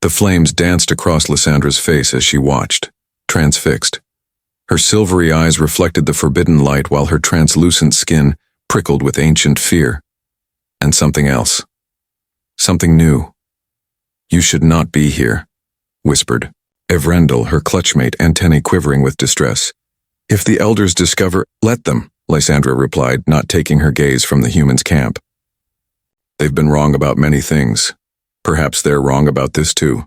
The flames danced across Lysandra's face as she watched, transfixed. Her silvery eyes reflected the forbidden light while her translucent skin prickled with ancient fear. And something else. Something new. "You should not be here," whispered Evrendil, her clutchmate, antennae quivering with distress. "If the elders discover—" "Let them," Lysandra replied, not taking her gaze from the humans' camp. "They've been wrong about many things. Perhaps they're wrong about this too."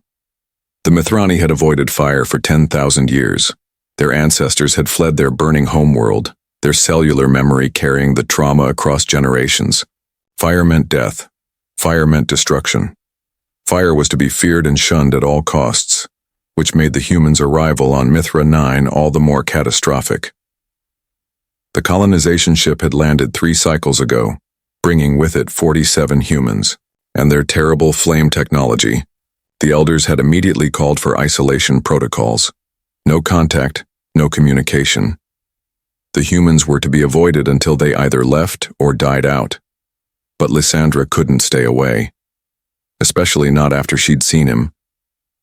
The Mithrani had avoided fire for 10,000 years. Their ancestors had fled their burning homeworld, their cellular memory carrying the trauma across generations. Fire meant death. Fire meant destruction. Fire was to be feared and shunned at all costs, which made the humans' arrival on Mithra 9 all the more catastrophic. The colonization ship had landed 3 cycles ago, bringing with it 47 humans, and their terrible flame technology. The elders had immediately called for isolation protocols. No contact, no communication. The humans were to be avoided until they either left or died out. But Lysandra couldn't stay away. Especially not after she'd seen him.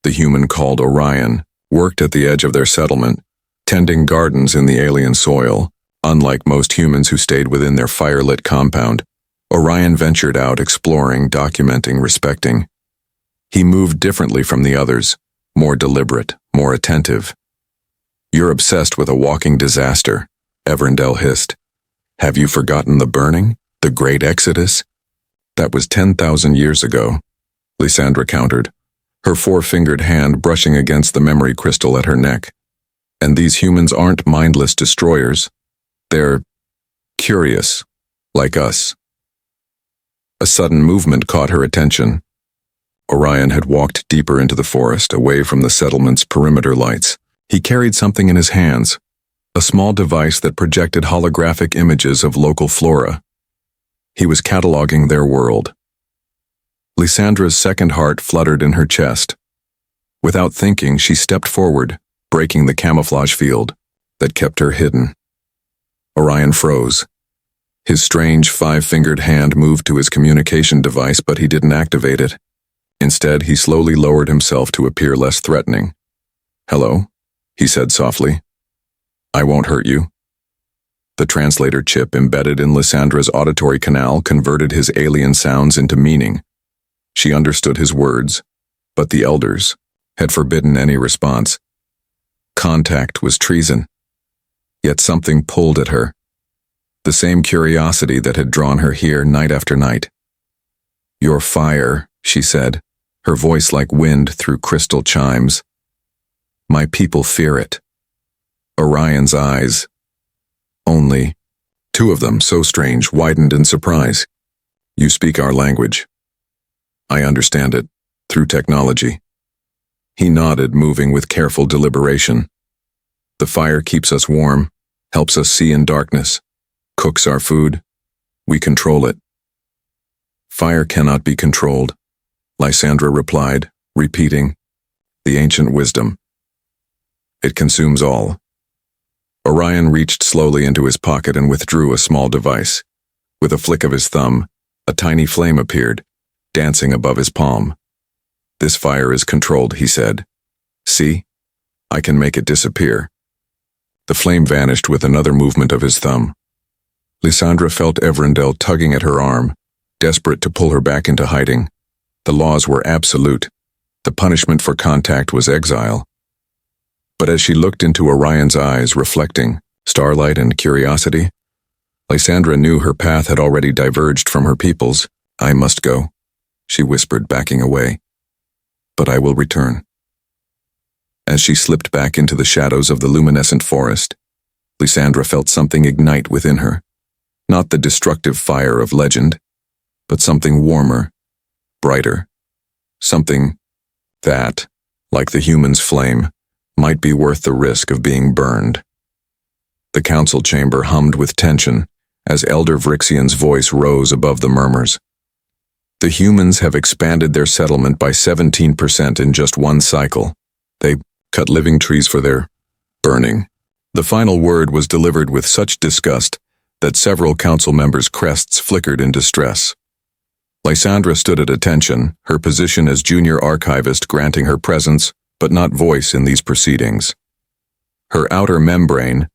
The human called Orion worked at the edge of their settlement, tending gardens in the alien soil. Unlike most humans who stayed within their fire-lit compound, Orion ventured out exploring, documenting, respecting. He moved differently from the others, more deliberate, more attentive. "You're obsessed with a walking disaster," Evrendil hissed. "Have you forgotten the burning, the great exodus?" "That was 10,000 years ago," Lysandra countered, her 4-fingered hand brushing against the memory crystal at her neck. "And these humans aren't mindless destroyers. They're curious, like us." A sudden movement caught her attention. Orion had walked deeper into the forest, away from the settlement's perimeter lights. He carried something in his hands, a small device that projected holographic images of local flora. He was cataloging their world. Lysandra's second heart fluttered in her chest. Without thinking, she stepped forward, breaking the camouflage field that kept her hidden. Orion froze. His strange 5-fingered hand moved to his communication device, but he didn't activate it. Instead, he slowly lowered himself to appear less threatening. "Hello," he said softly. "I won't hurt you." The translator chip embedded in Lysandra's auditory canal converted his alien sounds into meaning. She understood his words, but the elders had forbidden any response. Contact was treason. Yet something pulled at her. The same curiosity that had drawn her here night after night. "Your fire," she said, her voice like wind through crystal chimes. "My people fear it." Orion's eyes, only 2 of them, so strange, widened in surprise. "You speak our language." "I understand it, through technology." He nodded, moving with careful deliberation. "The fire keeps us warm, helps us see in darkness, cooks our food. We control it." "Fire cannot be controlled," Lysandra replied, repeating, "The ancient wisdom. It consumes all." Orion reached slowly into his pocket and withdrew a small device. With a flick of his thumb, a tiny flame appeared, dancing above his palm. "This fire is controlled," he said. "See? I can make it disappear." The flame vanished with another movement of his thumb. Lysandra felt Evrendil tugging at her arm, desperate to pull her back into hiding. The laws were absolute. The punishment for contact was exile. But as she looked into Orion's eyes, reflecting starlight and curiosity, Lysandra knew her path had already diverged from her people's. "I must go," she whispered, backing away. "But I will return." As she slipped back into the shadows of the luminescent forest, Lysandra felt something ignite within her. Not the destructive fire of legend, but something warmer, brighter. Something that, like the human's flame, might be worth the risk of being burned. The council chamber hummed with tension as Elder Vrixian's voice rose above the murmurs. "The humans have expanded their settlement by 17% in just one cycle. They cut living trees for their burning." The final word was delivered with such disgust that several council members' crests flickered in distress. Lysandra stood at attention, her position as junior archivist granting her presence, but not voice in these proceedings. Her outer membrane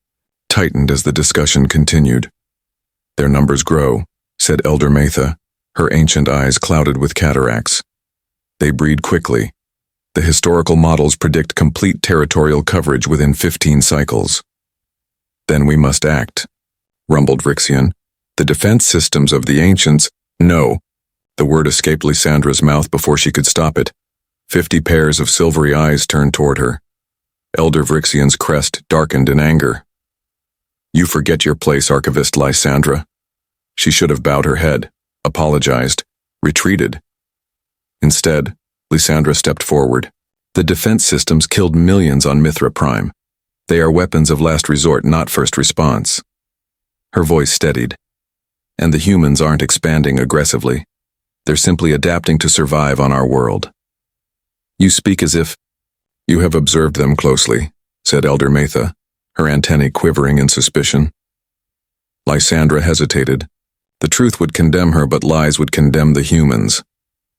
tightened as the discussion continued. "Their numbers grow," said Elder Matha, her ancient eyes clouded with cataracts. "They breed quickly. The historical models predict complete territorial coverage within 15 cycles. Then we must act," rumbled Vrixian. "The defense systems of the ancients—" "No." The word escaped Lysandra's mouth before she could stop it. 50 pairs of silvery eyes turned toward her. Elder Vrixian's crest darkened in anger. "You forget your place, Archivist Lysandra." She should have bowed her head, apologized, retreated. Instead, Lysandra stepped forward. "The defense systems killed millions on Mithra Prime. They are weapons of last resort, not first response." Her voice steadied. "And the humans aren't expanding aggressively. They're simply adapting to survive on our world." "You speak as if—" "You have observed them closely," said Elder Matha, her antennae quivering in suspicion. Lysandra hesitated. The truth would condemn her, but lies would condemn the humans.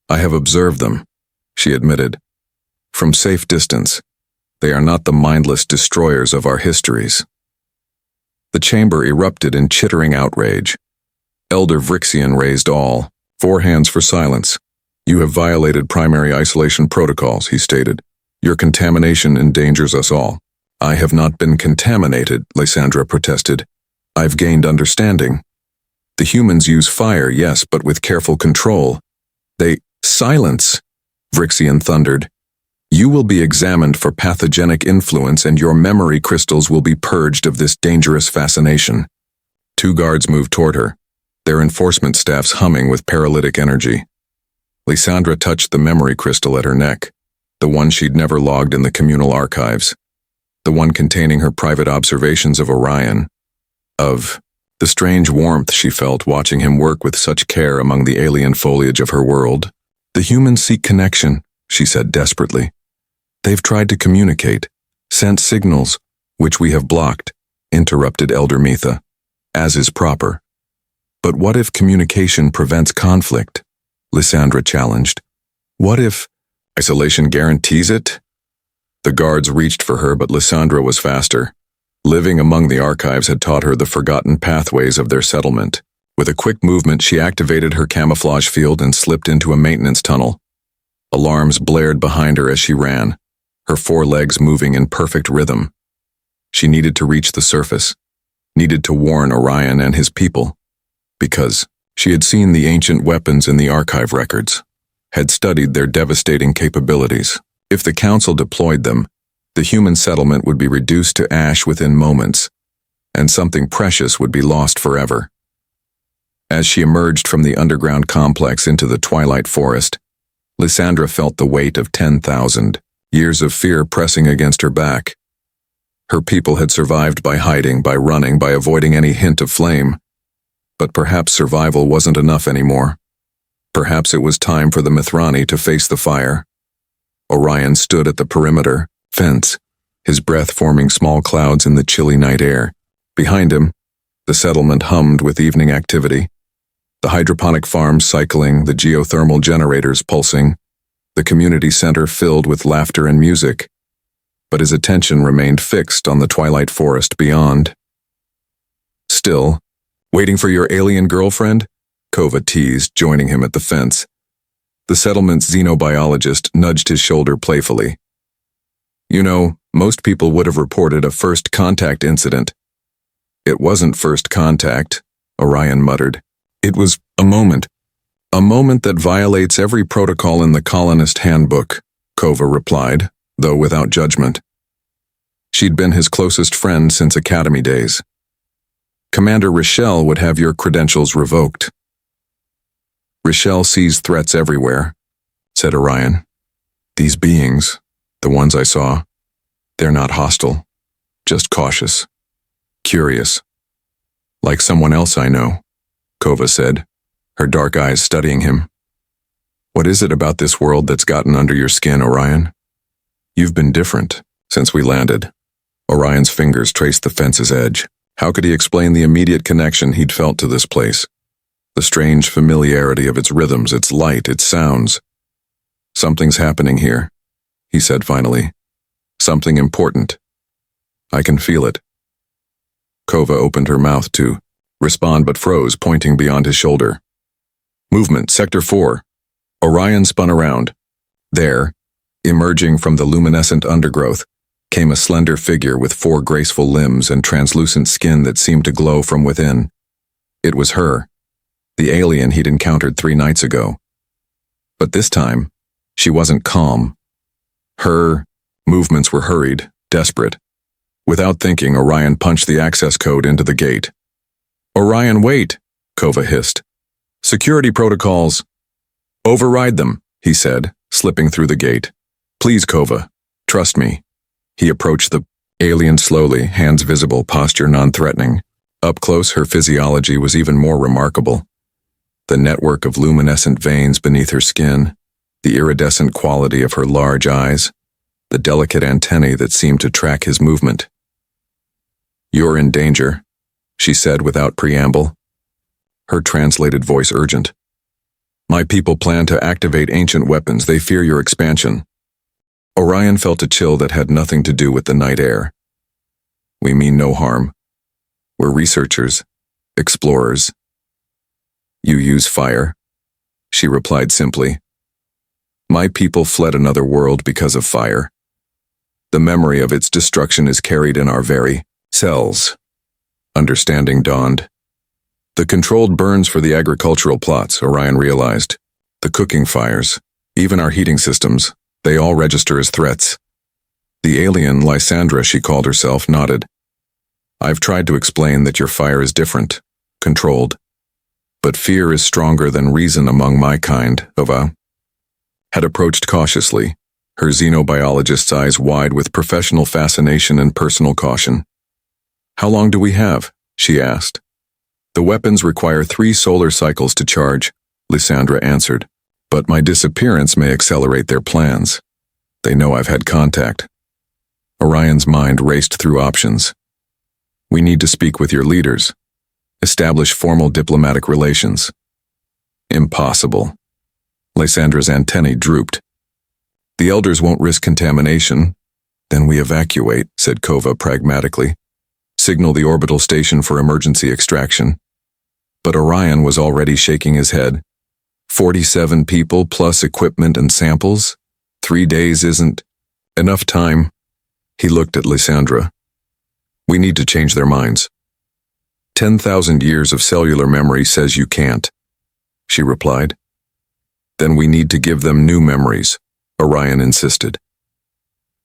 "I have observed them," she admitted. "From safe distance. They are not the mindless destroyers of our histories." The chamber erupted in chittering outrage. Elder Vrixian raised all. "4 hands for silence. You have violated primary isolation protocols," he stated. "Your contamination endangers us all." "I have not been contaminated," Lysandra protested. "I've gained understanding. The humans use fire, yes, but with careful control. They—" "Silence!" Vrixian thundered. "You will be examined for pathogenic influence, and your memory crystals will be purged of this dangerous fascination." 2 guards moved toward her, their enforcement staffs humming with paralytic energy. Lysandra touched the memory crystal at her neck, the one she'd never logged in the communal archives, the one containing her private observations of Orion, of the strange warmth she felt watching him work with such care among the alien foliage of her world. "The humans seek connection," she said desperately. "They've tried to communicate, sent signals, which we have blocked," interrupted Elder Matha, "as is proper." "But what if communication prevents conflict?" Lysandra challenged. "What if isolation guarantees it?" The guards reached for her, but Lysandra was faster. Living among the archives had taught her the forgotten pathways of their settlement. With a quick movement, she activated her camouflage field and slipped into a maintenance tunnel. Alarms blared behind her as she ran, her 4 legs moving in perfect rhythm. She needed to reach the surface, needed to warn Orion and his people, because she had seen the ancient weapons in the archive records, had studied their devastating capabilities. If the Council deployed them, the human settlement would be reduced to ash within moments, and something precious would be lost forever. As she emerged from the underground complex into the twilight forest, Lysandra felt the weight of 10,000 years of fear pressing against her back. Her people had survived by hiding, by running, by avoiding any hint of flame. But perhaps survival wasn't enough anymore. Perhaps it was time for the Mithrani to face the fire. Orion stood at the perimeter fence, his breath forming small clouds in the chilly night air. Behind him, the settlement hummed with evening activity. The hydroponic farms cycling, the geothermal generators pulsing, the community center filled with laughter and music. But his attention remained fixed on the twilight forest beyond. "Still, waiting for your alien girlfriend?" Kova teased, joining him at the fence. The settlement's xenobiologist nudged his shoulder playfully. "You know, most people would have reported a first contact incident." "It wasn't first contact," Orion muttered. "It was a moment that violates every protocol in the colonist handbook," Kova replied, though without judgment. She'd been his closest friend since academy days. "Commander Rochelle would have your credentials revoked." "Rochelle sees threats everywhere," said Orion. "These beings, the ones I saw, they're not hostile, just cautious, curious. Like someone else I know," Kova said, her dark eyes studying him. "What is it about this world that's gotten under your skin, Orion? You've been different since we landed." Orion's fingers traced the fence's edge. How could he explain the immediate connection he'd felt to this place? The strange familiarity of its rhythms, its light, its sounds. "Something's happening here," he said finally. "Something important. I can feel it." Kova opened her mouth to respond but froze, pointing beyond his shoulder. "Movement, Sector 4. Orion spun around. There, emerging from the luminescent undergrowth, came a slender figure with 4 graceful limbs and translucent skin that seemed to glow from within. It was her, the alien he'd encountered 3 nights ago. But this time, she wasn't calm. Her movements were hurried, desperate. Without thinking, Orion punched the access code into the gate. "Orion, wait!" Kova hissed. "Security protocols." "Override them," he said, slipping through the gate. "Please, Kova, trust me." He approached the alien slowly, hands visible, posture non-threatening. Up close, her physiology was even more remarkable. The network of luminescent veins beneath her skin, the iridescent quality of her large eyes, the delicate antennae that seemed to track his movement. "You're in danger," she said without preamble, her translated voice urgent. "My people plan to activate ancient weapons. They fear your expansion." Orion felt a chill that had nothing to do with the night air. "We mean no harm. We're researchers, explorers." "You use fire," she replied simply. "My people fled another world because of fire. The memory of its destruction is carried in our very cells." Understanding dawned. The controlled burns for the agricultural plots, Orion realized. The cooking fires, even our heating systems, they all register as threats. The alien, Lysandra, she called herself, nodded. "I've tried to explain that your fire is different, controlled. But fear is stronger than reason among my kind," Ova had approached cautiously, her xenobiologist's eyes wide with professional fascination and personal caution. "How long do we have?" she asked. "The weapons require 3 solar cycles to charge," Lysandra answered. "But my disappearance may accelerate their plans. They know I've had contact." Orion's mind raced through options. "We need to speak with your leaders. Establish formal diplomatic relations." "Impossible." Lysandra's antennae drooped. "The elders won't risk contamination." "Then we evacuate," said Kova pragmatically. "Signal the orbital station for emergency extraction." But Orion was already shaking his head. 47 people plus equipment and samples? 3 days isn't enough time. He looked at Lysandra. "We need to change their minds." 10,000 years of cellular memory says you can't," she replied. "Then we need to give them new memories," Orion insisted.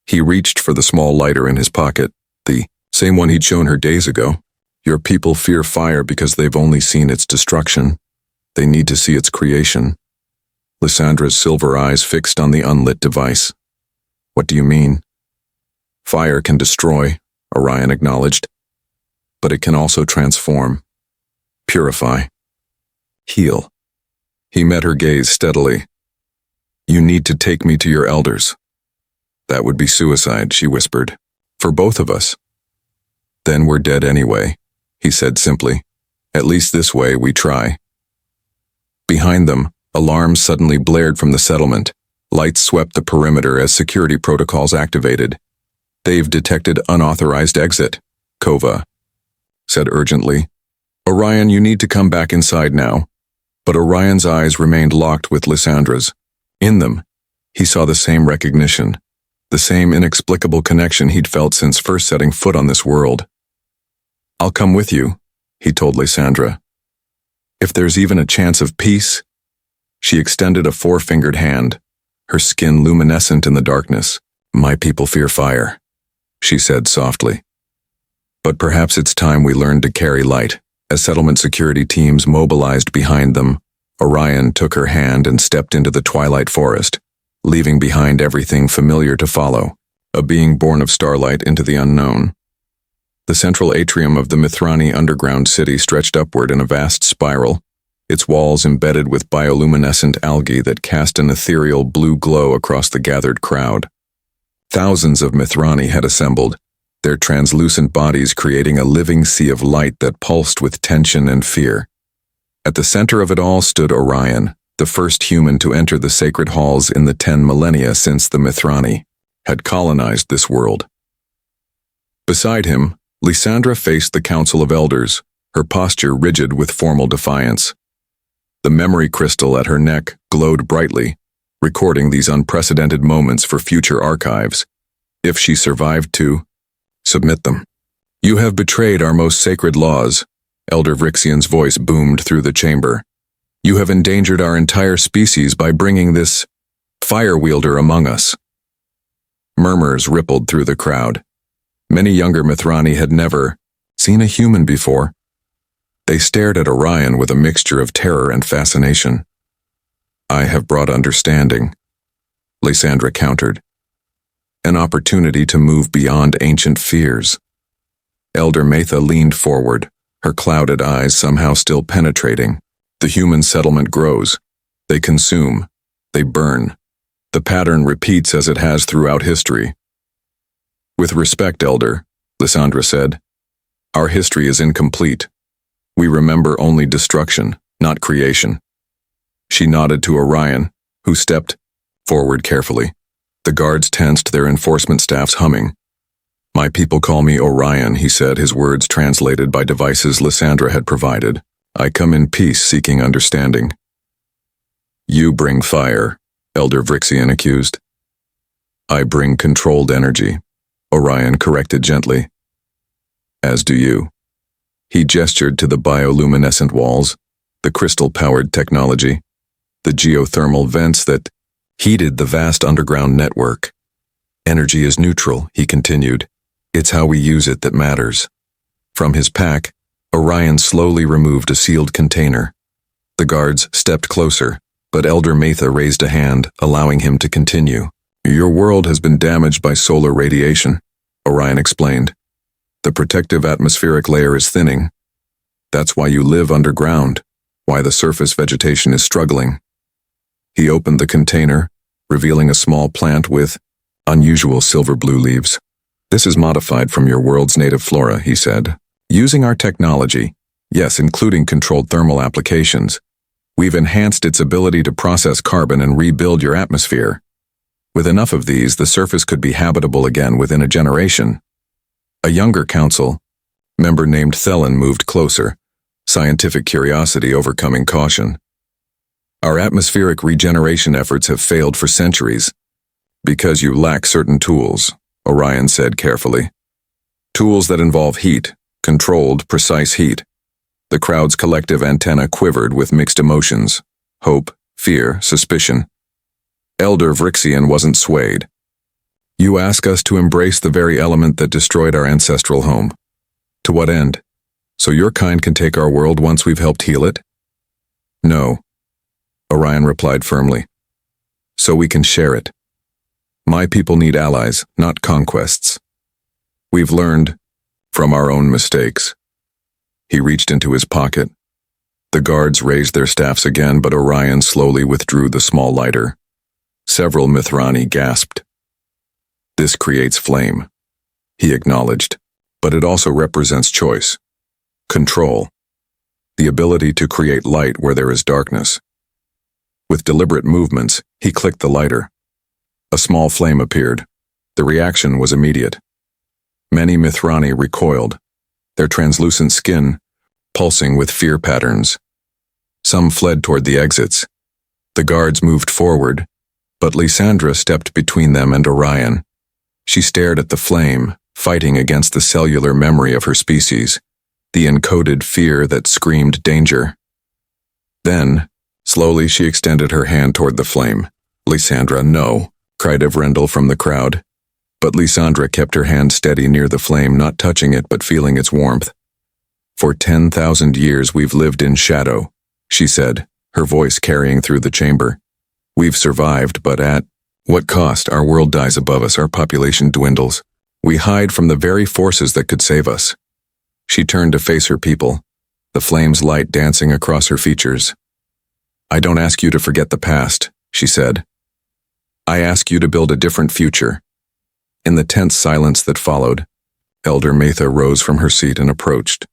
He reached for the small lighter in his pocket, the same one he'd shown her days ago. "Your people fear fire because they've only seen its destruction. They need to see its creation." Lysandra's silver eyes fixed on the unlit device. "What do you mean?" "Fire can destroy," Orion acknowledged. "But it can also transform, purify, heal." He met her gaze steadily. "You need to take me to your elders." "That would be suicide," she whispered. "For both of us." "Then we're dead anyway," he said simply. "At least this way we try." Behind them, alarms suddenly blared from the settlement. Lights swept the perimeter as security protocols activated. "They've detected unauthorized exit," Kova said urgently. "Orion, you need to come back inside now." But Orion's eyes remained locked with Lysandra's. In them, he saw the same recognition, the same inexplicable connection he'd felt since first setting foot on this world. "I'll come with you," he told Lysandra. "If there's even a chance of peace." She extended a 4-fingered hand, her skin luminescent in the darkness. "My people fear fire," she said softly. "But perhaps it's time we learned to carry light." As settlement security teams mobilized behind them, Orion took her hand and stepped into the twilight forest, leaving behind everything familiar to follow, a being born of starlight into the unknown. The central atrium of the Mithrani underground city stretched upward in a vast spiral, its walls embedded with bioluminescent algae that cast an ethereal blue glow across the gathered crowd. Thousands of Mithrani had assembled, their translucent bodies creating a living sea of light that pulsed with tension and fear. At the center of it all stood Orion, the first human to enter the sacred halls in the 10 millennia since the Mithrani had colonized this world. Beside him, Lysandra faced the Council of Elders, her posture rigid with formal defiance. The memory crystal at her neck glowed brightly, recording these unprecedented moments for future archives, if she survived to submit them. "You have betrayed our most sacred laws," Elder Vrixian's voice boomed through the chamber. "You have endangered our entire species by bringing this fire wielder among us." Murmurs rippled through the crowd. Many younger Mithrani had never seen a human before. They stared at Orion with a mixture of terror and fascination. "I have brought understanding," Lysandra countered. "An opportunity to move beyond ancient fears." Elder Metha leaned forward, her clouded eyes somehow still penetrating. "The human settlement grows. They consume. They burn. The pattern repeats as it has throughout history." "With respect, Elder," Lysandra said, "our history is incomplete. We remember only destruction, not creation." She nodded to Orion, who stepped forward carefully. The guards tensed, their enforcement staffs humming. "My people call me Orion," he said, his words translated by devices Lysandra had provided. "I come in peace, seeking understanding." "You bring fire," Elder Vrixian accused. "I bring controlled energy," Orion corrected gently. "As do you." He gestured to the bioluminescent walls, the crystal-powered technology, the geothermal vents that heated the vast underground network. "Energy is neutral," he continued. "It's how we use it that matters." From his pack, Orion slowly removed a sealed container. The guards stepped closer, but Elder Metha raised a hand, allowing him to continue. "Your world has been damaged by solar radiation," Orion explained. "The protective atmospheric layer is thinning. That's why you live underground, why the surface vegetation is struggling." He opened the container, revealing a small plant with unusual silver-blue leaves. "This is modified from your world's native flora," he said. "Using our technology, yes, including controlled thermal applications, we've enhanced its ability to process carbon and rebuild your atmosphere. With enough of these, the surface could be habitable again within a generation." A younger council member named Thelen moved closer, scientific curiosity overcoming caution. "Our atmospheric regeneration efforts have failed for centuries, because you lack certain tools," Orion said carefully. "Tools that involve heat, controlled, precise heat." The crowd's collective antenna quivered with mixed emotions: hope, fear, suspicion. Elder Vrixian wasn't swayed. "You ask us to embrace the very element that destroyed our ancestral home. To what end? So your kind can take our world once we've helped heal it?" "No," Orion replied firmly. "So we can share it. My people need allies, not conquests. We've learned from our own mistakes." He reached into his pocket. The guards raised their staffs again, but Orion slowly withdrew the small lighter. Several Mithrani gasped. "This creates flame," he acknowledged, "but it also represents choice, control, the ability to create light where there is darkness." With deliberate movements, he clicked the lighter. A small flame appeared. The reaction was immediate. Many Mithrani recoiled, their translucent skin pulsing with fear patterns. Some fled toward the exits. The guards moved forward, but Lysandra stepped between them and Orion. She stared at the flame, fighting against the cellular memory of her species, the encoded fear that screamed danger. Then, slowly she extended her hand toward the flame. "Lysandra, no," cried Evrendel from the crowd. But Lysandra kept her hand steady near the flame, not touching it but feeling its warmth. "For 10,000 years we've lived in shadow," she said, her voice carrying through the chamber. "We've survived, but at what cost? Our world dies above us, our population dwindles. We hide from the very forces that could save us." She turned to face her people, the flame's light dancing across her features. "I don't ask you to forget the past," she said. "I ask you to build a different future." In the tense silence that followed, Elder Metha rose from her seat and approached.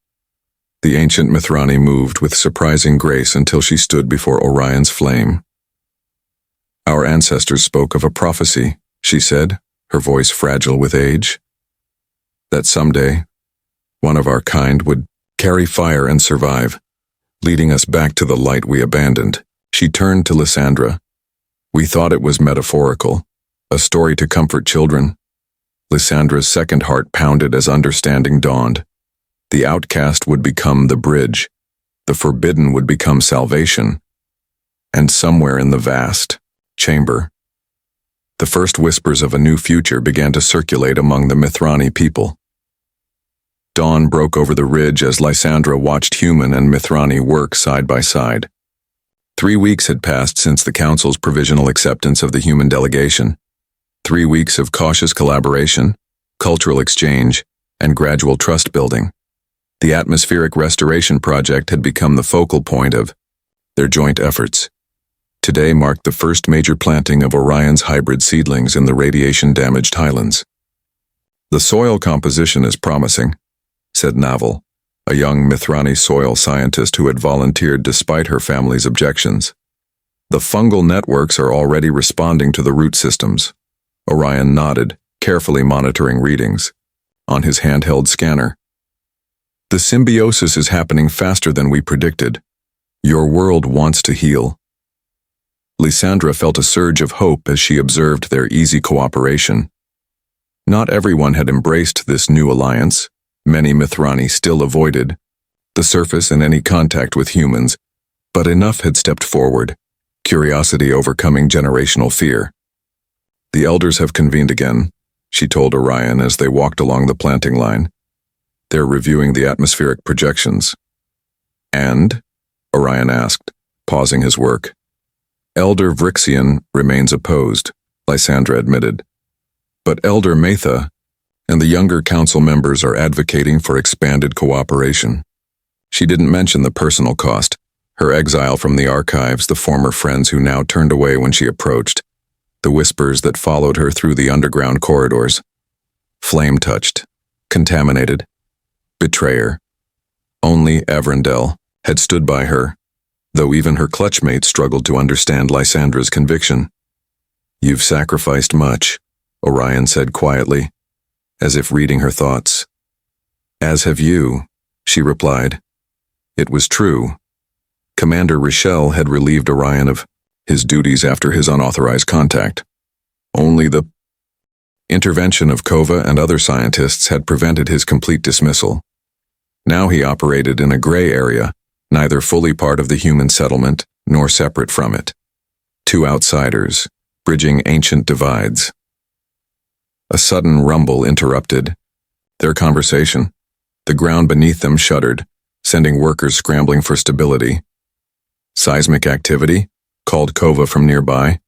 The ancient Mithrani moved with surprising grace until she stood before Orion's flame. "Our ancestors spoke of a prophecy," she said, her voice fragile with age. "That someday, one of our kind would carry fire and survive, leading us back to the light we abandoned." She turned to Lysandra. "We thought it was metaphorical, a story to comfort children." Lysandra's second heart pounded as understanding dawned. The outcast would become the bridge, the forbidden would become salvation, and somewhere in the vast chamber, the first whispers of a new future began to circulate among the Mithrani people. Dawn broke over the ridge as Lysandra watched human and Mithrani work side by side. 3 weeks had passed since the Council's provisional acceptance of the human delegation. 3 weeks of cautious collaboration, cultural exchange, and gradual trust building. The atmospheric restoration project had become the focal point of their joint efforts. Today marked the first major planting of Orion's hybrid seedlings in the radiation-damaged highlands. "The soil composition is promising," said Naval, a young Mithrani soil scientist who had volunteered despite her family's objections. "The fungal networks are already responding to the root systems." Orion nodded, carefully monitoring readings on his handheld scanner. "The symbiosis is happening faster than we predicted. Your world wants to heal." Lysandra felt a surge of hope as she observed their easy cooperation. Not everyone had embraced this new alliance. Many Mithrani still avoided the surface and any contact with humans, but enough had stepped forward, curiosity overcoming generational fear. "The elders have convened again," she told Orion as they walked along the planting line. "They're reviewing the atmospheric projections." "And?" Orion asked, pausing his work. "Elder Vrixian remains opposed," Lysandra admitted. "But Elder Matha and the younger council members are advocating for expanded cooperation." She didn't mention the personal cost, her exile from the archives, the former friends who now turned away when she approached, the whispers that followed her through the underground corridors. Flame-touched, contaminated, betrayer. Only Avrendell had stood by her, though even her clutchmates struggled to understand Lysandra's conviction. "You've sacrificed much," Orion said quietly, as if reading her thoughts. "As have you," she replied. It was true. Commander Rochelle had relieved Orion of his duties after his unauthorized contact. Only the intervention of Kova and other scientists had prevented his complete dismissal. Now he operated in a gray area, neither fully part of the human settlement nor separate from it. Two outsiders, bridging ancient divides. A sudden rumble interrupted their conversation. The ground beneath them shuddered, sending workers scrambling for stability. "Seismic activity?" called Kova from nearby.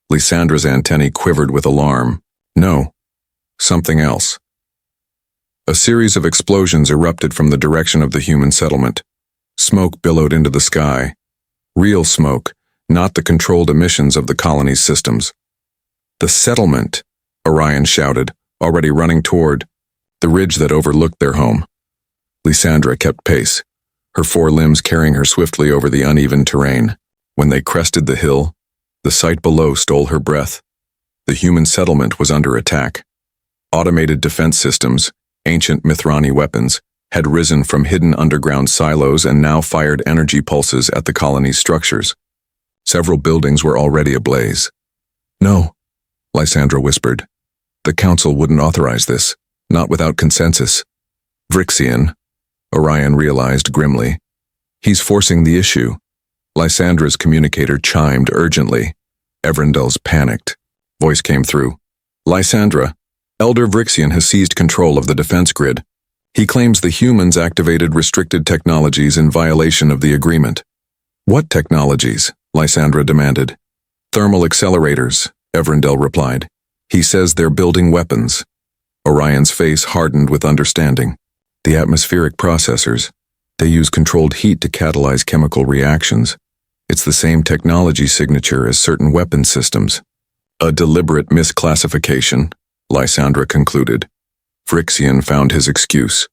Lysandra's antennae quivered with alarm. No, something else. A series of explosions erupted from the direction of the human settlement. Smoke billowed into the sky. Real smoke, not the controlled emissions of the colony's systems. "The settlement!" Orion shouted, already running toward the ridge that overlooked their home. Lysandra kept pace, her 4 limbs carrying her swiftly over the uneven terrain. When they crested the hill, the sight below stole her breath. The human settlement was under attack. Automated defense systems, ancient Mithrani weapons, had risen from hidden underground silos and now fired energy pulses at the colony's structures. Several buildings were already ablaze. "No," Lysandra whispered. "The council wouldn't authorize this, not without consensus." "Vrixian," Orion realized grimly. "He's forcing the issue." Lysandra's communicator chimed urgently. Avrendell's panicked voice came through. "Lysandra, Elder Vrixian has seized control of the defense grid. He claims the humans activated restricted technologies in violation of the agreement." "What technologies?" Lysandra demanded. "Thermal accelerators," Avrendell replied. "He says they're building weapons." Orion's face hardened with understanding. "The atmospheric processors. They use controlled heat to catalyze chemical reactions. It's the same technology signature as certain weapon systems." "A deliberate misclassification," Lysandra concluded. Vrixian found his excuse.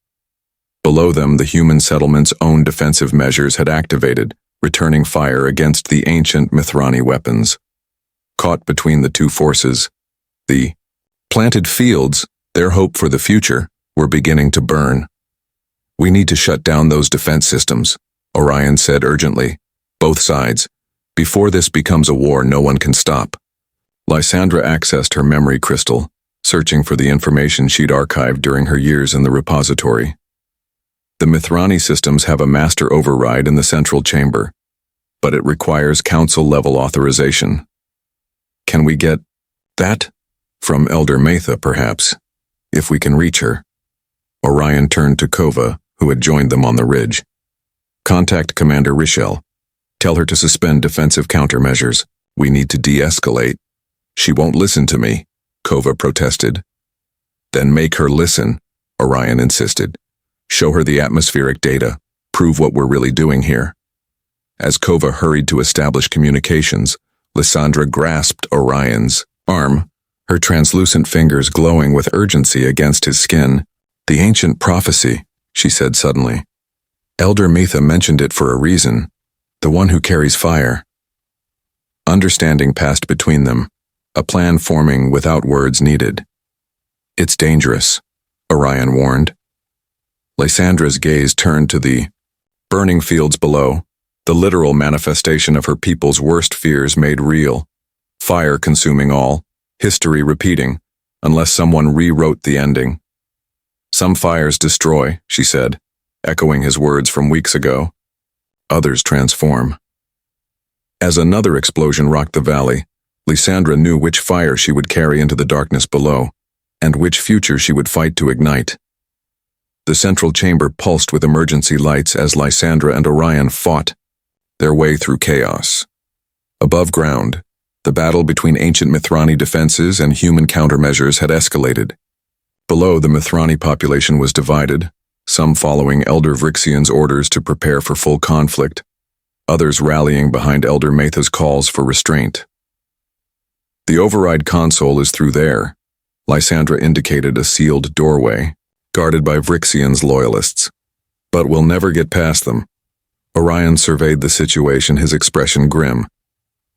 Below them, the human settlement's own defensive measures had activated, returning fire against the ancient Mithrani weapons. Caught between the two forces, the planted fields, their hope for the future, were beginning to burn. "We need to shut down those defense systems," Orion said urgently. "Both sides. Before this becomes a war no one can stop." Lysandra accessed her memory crystal, searching for the information she'd archived during her years in the repository. The Mithrani systems have a master override in the central chamber, but it requires council-level authorization. "Can we get that? From Elder Metha, perhaps, if we can reach her." Orion turned to Kova, who had joined them on the ridge. "Contact Commander Richel. Tell her to suspend defensive countermeasures. We need to de-escalate." "She won't listen to me," Kova protested. "Then make her listen," Orion insisted. "Show her the atmospheric data. Prove what we're really doing here." As Kova hurried to establish communications, Lysandra grasped Orion's arm, her translucent fingers glowing with urgency against his skin. "The ancient prophecy," she said suddenly. "Elder Metha mentioned it for a reason. The one who carries fire." Understanding passed between them, a plan forming without words needed. "It's dangerous," Orion warned. Lysandra's gaze turned to the burning fields below, the literal manifestation of her people's worst fears made real. Fire consuming all, history repeating, unless someone rewrote the ending. "Some fires destroy," she said, echoing his words from weeks ago. "Others transform." As another explosion rocked the valley, Lysandra knew which fire she would carry into the darkness below, and which future she would fight to ignite. The central chamber pulsed with emergency lights as Lysandra and Orion fought their way through chaos. Above ground, the battle between ancient Mithrani defenses and human countermeasures had escalated. Below, the Mithrani population was divided, some following Elder Vrixian's orders to prepare for full conflict, others rallying behind Elder Metha's calls for restraint. "The override console is through there," Lysandra indicated a sealed doorway, guarded by Vrixian's loyalists. "But we'll never get past them." Orion surveyed the situation, his expression grim.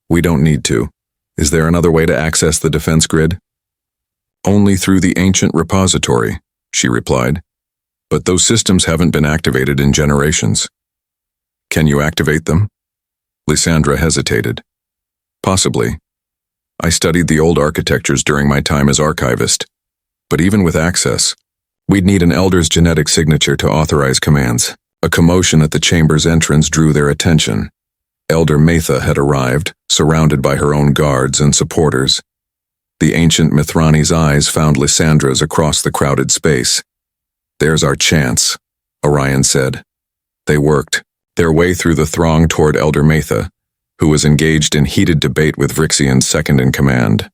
"We don't need to. Is there another way to access the defense grid?" "Only through the ancient repository," she replied. "But those systems haven't been activated in generations." "Can you activate them?" Lysandra hesitated. "Possibly. I studied the old architectures during my time as archivist. But even with access, we'd need an elder's genetic signature to authorize commands." A commotion at the chamber's entrance drew their attention. Elder Metha had arrived, surrounded by her own guards and supporters. The ancient Mithrani's eyes found Lysandra's across the crowded space. "There's our chance," Orion said. They worked their way through the throng toward Elder Metha, who was engaged in heated debate with Vrixian's second-in-command.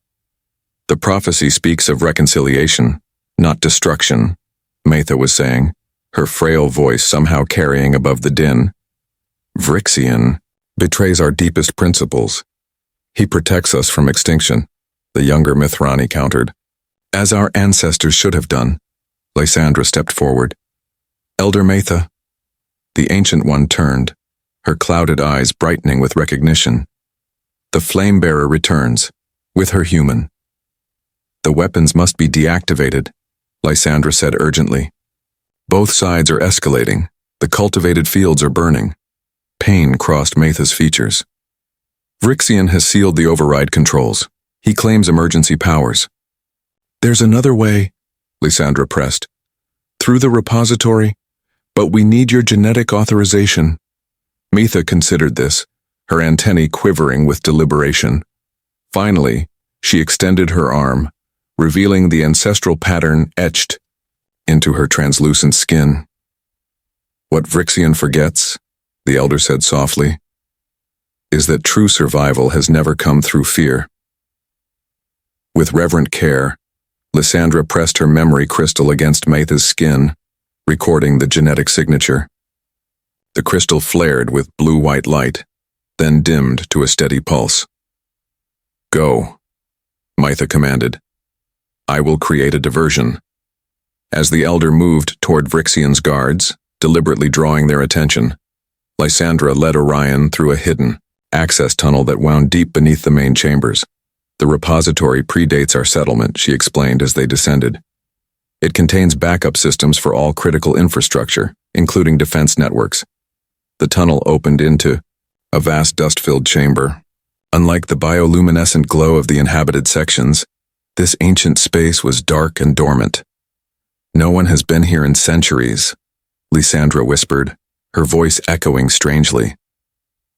"The prophecy speaks of reconciliation, not destruction," Metha was saying, her frail voice somehow carrying above the din. "Vrixian betrays our deepest principles. He protects us from extinction," the younger Mithrani countered. "As our ancestors should have done." Lysandra stepped forward. "Elder Metha." The Ancient One turned, her clouded eyes brightening with recognition. "The Flame-Bearer returns, with her human." "The weapons must be deactivated," Lysandra said urgently. "Both sides are escalating. The cultivated fields are burning." Pain crossed Metha's features. "Vrixian has sealed the override controls. He claims emergency powers." "There's another way," Lysandra pressed. "Through the repository, but we need your genetic authorization." Metha considered this, her antennae quivering with deliberation. Finally, she extended her arm, revealing the ancestral pattern etched into her translucent skin. "What Vrixian forgets," the elder said softly, "is that true survival has never come through fear." With reverent care, Lysandra pressed her memory crystal against Metha's skin, recording the genetic signature. The crystal flared with blue-white light, then dimmed to a steady pulse. "Go," Metha commanded. "I will create a diversion." As the elder moved toward Vrixian's guards, deliberately drawing their attention. Lysandra led Orion through a hidden access tunnel that wound deep beneath the main chambers. The repository predates our settlement, she explained as they descended. It contains backup systems for all critical infrastructure, including defense networks. The tunnel opened into a vast dust-filled chamber. Unlike the bioluminescent glow of the inhabited sections, this ancient space was dark and dormant. No one has been here in centuries, Lysandra whispered, her voice echoing strangely.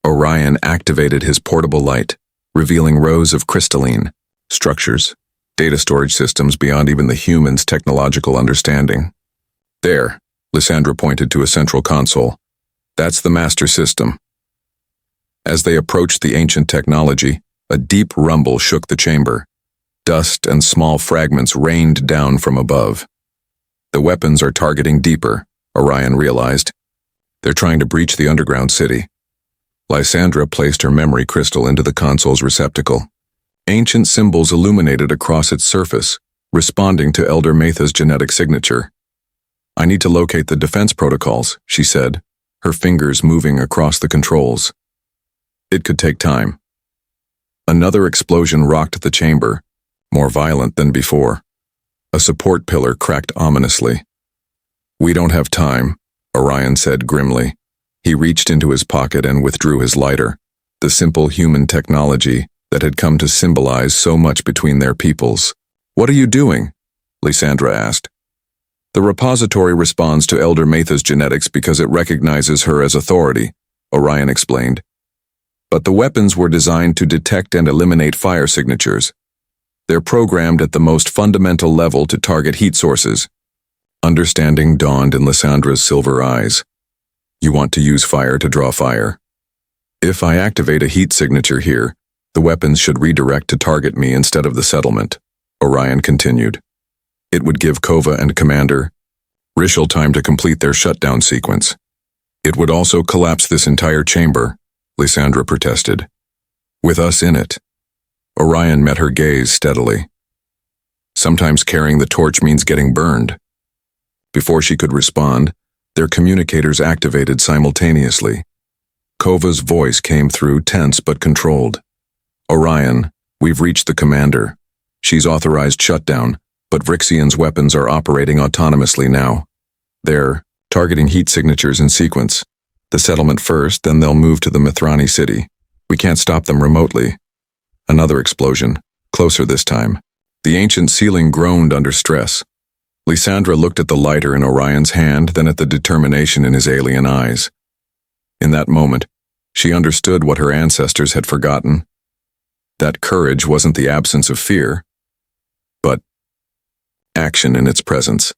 Orion activated his portable light, revealing rows of crystalline structures, data storage systems beyond even the human's technological understanding. There, Lysandra pointed to a central console. That's the master system. As they approached the ancient technology, a deep rumble shook the chamber. Dust and small fragments rained down from above. The weapons are targeting deeper, Orion realized. They're trying to breach the underground city. Lysandra placed her memory crystal into the console's receptacle. Ancient symbols illuminated across its surface, responding to Elder Metha's genetic signature. I need to locate the defense protocols, she said, her fingers moving across the controls. It could take time. Another explosion rocked the chamber, more violent than before. A support pillar cracked ominously. We don't have time, Orion said grimly. He reached into his pocket and withdrew his lighter, the simple human technology that had come to symbolize so much between their peoples. What are you doing? Lysandra asked. The repository responds to Elder Metha's genetics because it recognizes her as authority, Orion explained. But the weapons were designed to detect and eliminate fire signatures. They're programmed at the most fundamental level to target heat sources. Understanding dawned in Lysandra's silver eyes. You want to use fire to draw fire. If I activate a heat signature here, the weapons should redirect to target me instead of the settlement, Orion continued. It would give Kova and Commander Rishal time to complete their shutdown sequence. It would also collapse this entire chamber, Lysandra protested. With us in it. Orion met her gaze steadily. Sometimes carrying the torch means getting burned. Before she could respond, their communicators activated simultaneously. Kova's voice came through tense but controlled. Orion, we've reached the commander. She's authorized shutdown, but Vrixian's weapons are operating autonomously now. They're targeting heat signatures in sequence. The settlement first, then they'll move to the Mithrani city. We can't stop them remotely. Another explosion, closer this time. The ancient ceiling groaned under stress. Lysandra looked at the lighter in Orion's hand, then at the determination in his alien eyes. In that moment, she understood what her ancestors had forgotten. That courage wasn't the absence of fear, but action in its presence.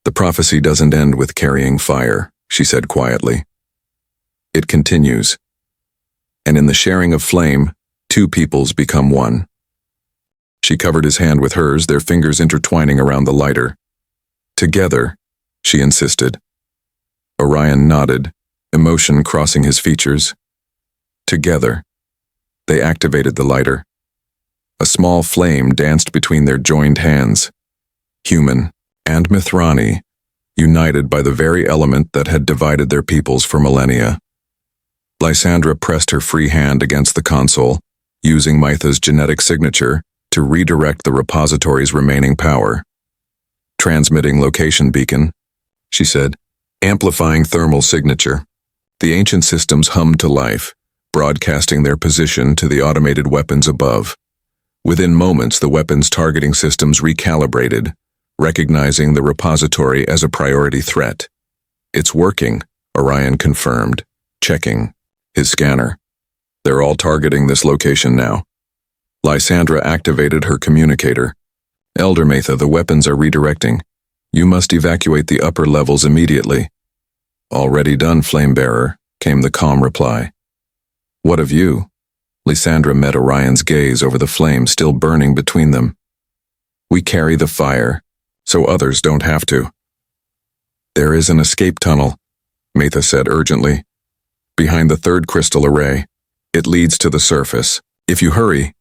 The prophecy doesn't end with carrying fire, she said quietly. It continues. And in the sharing of flame, two peoples become one. She covered his hand with hers, their fingers intertwining around the lighter. Together, she insisted. Orion nodded, emotion crossing his features. Together. They activated the lighter. A small flame danced between their joined hands. Human and Mithrani, united by the very element that had divided their peoples for millennia. Lysandra pressed her free hand against the console, using Mytha's genetic signature to redirect the repository's remaining power. Transmitting location beacon, she said, amplifying thermal signature. The ancient systems hummed to life, broadcasting their position to the automated weapons above. Within moments, the weapons targeting systems recalibrated, recognizing the repository as a priority threat. It's working, Orion confirmed, checking his scanner. They're all targeting this location now. Lysandra activated her communicator. Elder Metha, the weapons are redirecting. You must evacuate the upper levels immediately. Already done, Flamebearer, came the calm reply. What of you? Lysandra met Orion's gaze over the flame still burning between them. We carry the fire, so others don't have to. There is an escape tunnel, Metha said urgently. Behind the third crystal array. It leads to the surface. If you hurry.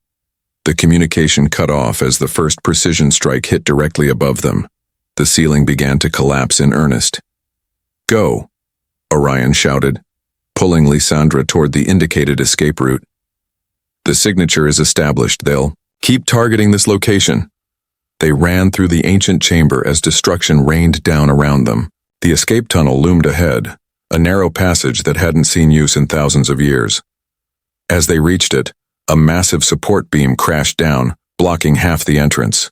The communication cut off as the first precision strike hit directly above them. The ceiling began to collapse in earnest. Go, Orion shouted, pulling Lysandra toward the indicated escape route. The signature is established. They'll keep targeting this location. They ran through the ancient chamber as destruction rained down around them. The escape tunnel loomed ahead, a narrow passage that hadn't seen use in thousands of years. As they reached it, a massive support beam crashed down, blocking half the entrance.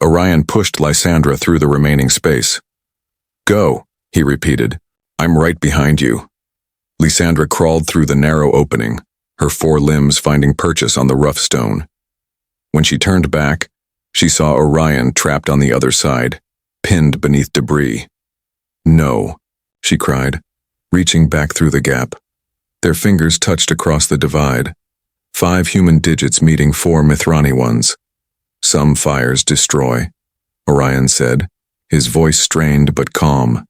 Orion pushed Lysandra through the remaining space. Go, he repeated. I'm right behind you. Lysandra crawled through the narrow opening, her four limbs finding purchase on the rough stone. When she turned back, she saw Orion trapped on the other side, pinned beneath debris. No, she cried, reaching back through the gap. Their fingers touched across the divide, 5 human digits meeting 4 Mithrani ones. Some fires destroy, Orion said, his voice strained but calm.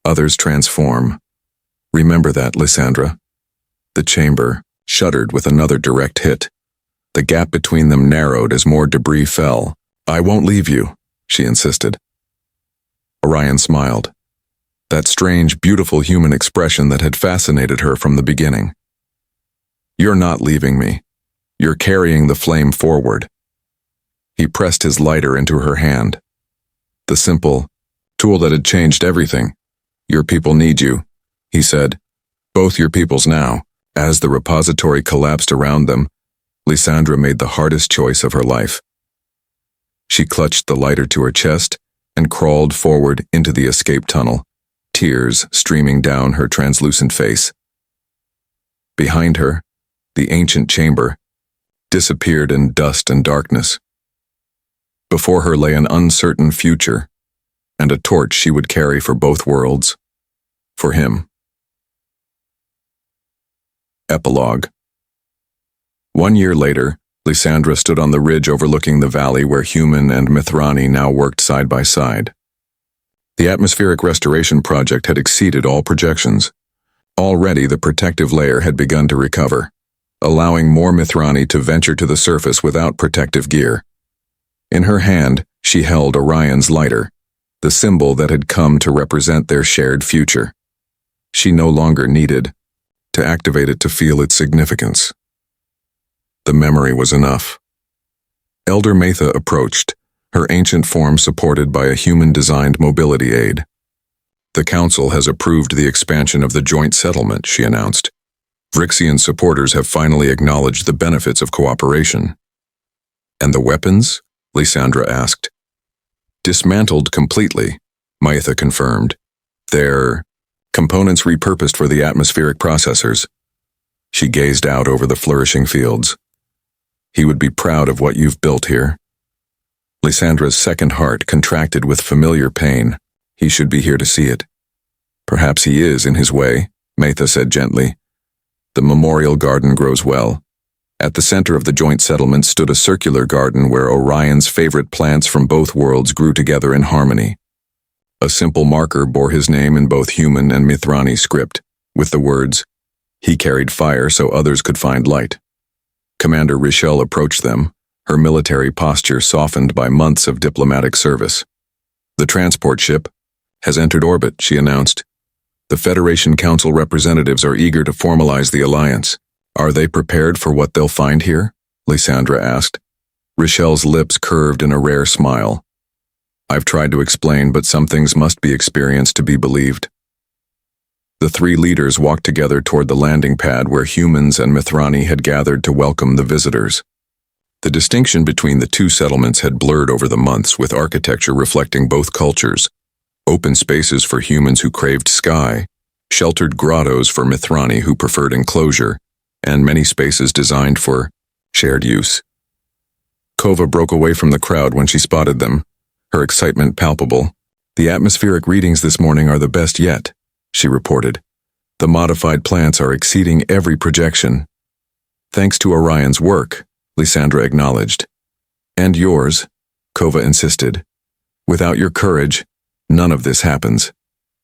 Others transform. Remember that, Lysandra. The chamber shuddered with another direct hit. The gap between them narrowed as more debris fell. I won't leave you, she insisted. Orion smiled. That strange, beautiful human expression that had fascinated her from the beginning. You're not leaving me. You're carrying the flame forward. He pressed his lighter into her hand. The simple tool that had changed everything. Your people need you, he said. Both your peoples now. As the repository collapsed around them, Lysandra made the hardest choice of her life. She clutched the lighter to her chest and crawled forward into the escape tunnel, tears streaming down her translucent face. Behind her, the ancient chamber disappeared in dust and darkness. Before her lay an uncertain future, and a torch she would carry for both worlds. For him. Epilogue. 1 year later, Lysandra stood on the ridge overlooking the valley where human and Mithrani now worked side by side. The atmospheric restoration project had exceeded all projections. Already the protective layer had begun to recover, allowing more Mithrani to venture to the surface without protective gear. In her hand, she held Orion's lighter, the symbol that had come to represent their shared future. She no longer needed to activate it to feel its significance. The memory was enough. Elder Metha approached, her ancient form supported by a human-designed mobility aid. The Council has approved the expansion of the joint settlement, she announced. Vryxian supporters have finally acknowledged the benefits of cooperation. And the weapons? Lysandra asked. Dismantled completely, Metha confirmed. They're components repurposed for the atmospheric processors. She gazed out over the flourishing fields. He would be proud of what you've built here. Lysandra's second heart contracted with familiar pain. He should be here to see it. Perhaps he is in his way, Metha said gently. The memorial garden grows well. At the center of the joint settlement stood a circular garden where Orion's favorite plants from both worlds grew together in harmony. A simple marker bore his name in both human and Mithrani script, with the words, "He carried fire so others could find light." Commander Richelle approached them, her military posture softened by months of diplomatic service. The transport ship has entered orbit, she announced. The Federation Council representatives are eager to formalize the alliance. Are they prepared for what they'll find here? Lysandra asked. Richelle's lips curved in a rare smile. I've tried to explain, but some things must be experienced to be believed. The three leaders walked together toward the landing pad where humans and Mithrani had gathered to welcome the visitors. The distinction between the two settlements had blurred over the months, with architecture reflecting both cultures. Open spaces for humans who craved sky, sheltered grottos for Mithrani who preferred enclosure, and many spaces designed for shared use. Kova broke away from the crowd when she spotted them, her excitement palpable. The atmospheric readings this morning are the best yet, she reported. The modified plants are exceeding every projection. Thanks to Orion's work, Lysandra acknowledged. And yours, Kova insisted. Without your courage, none of this happens.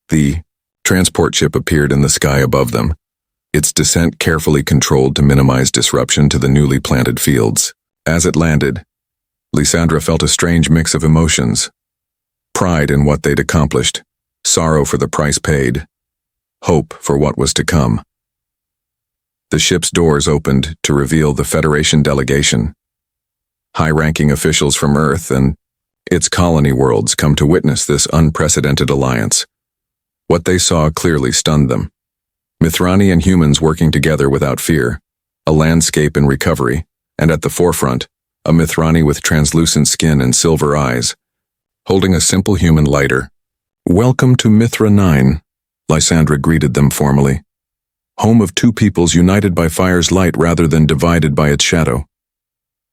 The transport ship appeared in the sky above them, its descent carefully controlled to minimize disruption to the newly planted fields. As it landed, Lysandra felt a strange mix of emotions. Pride in what they'd accomplished, sorrow for the price paid, hope for what was to come. The ship's doors opened to reveal the Federation delegation. High-ranking officials from Earth and its colony worlds come to witness this unprecedented alliance. What they saw clearly stunned them. Mithrani and humans working together without fear, a landscape in recovery, and at the forefront, a Mithrani with translucent skin and silver eyes, holding a simple human lighter. "Welcome to Mithra 9, Lysandra greeted them formally. "Home of two peoples united by fire's light rather than divided by its shadow."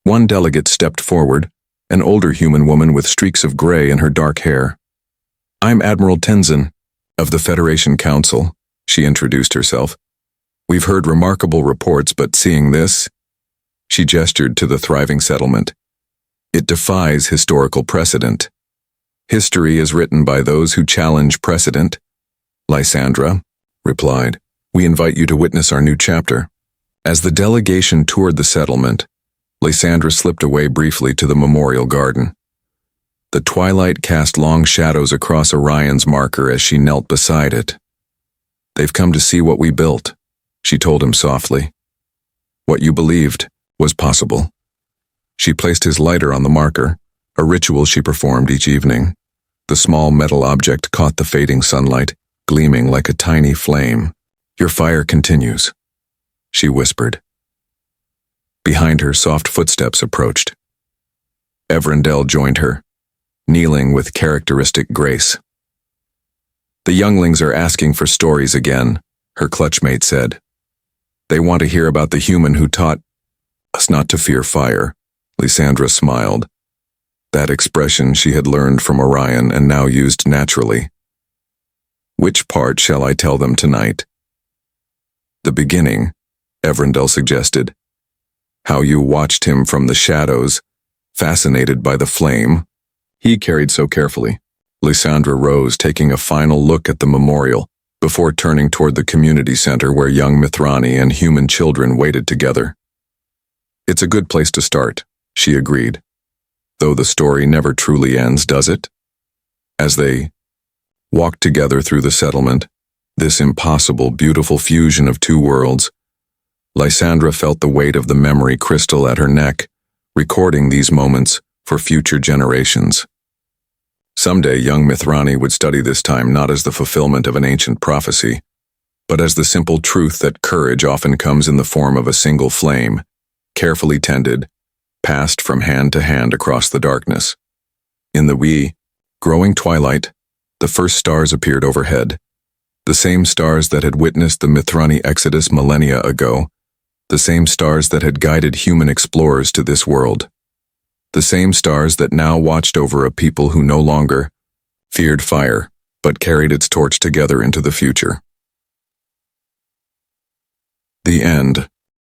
One delegate stepped forward, an older human woman with streaks of gray in her dark hair. "I'm Admiral Tenzin, of the Federation Council," she introduced herself. "We've heard remarkable reports, but seeing this," she gestured to the thriving settlement, "it defies historical precedent. History is written by those who challenge precedent." Lysandra replied, "We invite you to witness our new chapter." As the delegation toured the settlement, Lysandra slipped away briefly to the memorial garden. The twilight cast long shadows across Orion's marker as she knelt beside it. "They've come to see what we built," she told him softly. "What you believed was possible." She placed his lighter on the marker, a ritual she performed each evening. The small metal object caught the fading sunlight, gleaming like a tiny flame. "Your fire continues," she whispered. Behind her, soft footsteps approached. Evrendell joined her, kneeling with characteristic grace. "The younglings are asking for stories again," her clutchmate said. "They want to hear about the human who taught us not to fear fire." Lysandra smiled. That expression she had learned from Orion and now used naturally. "Which part shall I tell them tonight?" "The beginning," Evrendell suggested. "How you watched him from the shadows, fascinated by the flame he carried so carefully." Lysandra rose, taking a final look at the memorial, before turning toward the community center where young Mithrani and human children waited together. "It's a good place to start," she agreed. "Though the story never truly ends, does it?" As they walked together through the settlement, this impossible, beautiful fusion of two worlds, Lysandra felt the weight of the memory crystal at her neck, recording these moments for future generations. Someday young Mithrani would study this time not as the fulfillment of an ancient prophecy, but as the simple truth that courage often comes in the form of a single flame, carefully tended, passed from hand to hand across the darkness. In the growing twilight, the first stars appeared overhead, the same stars that had witnessed the Mithrani exodus millennia ago, the same stars that had guided human explorers to this world, the same stars that now watched over a people who no longer feared fire, but carried its torch together into the future. The end.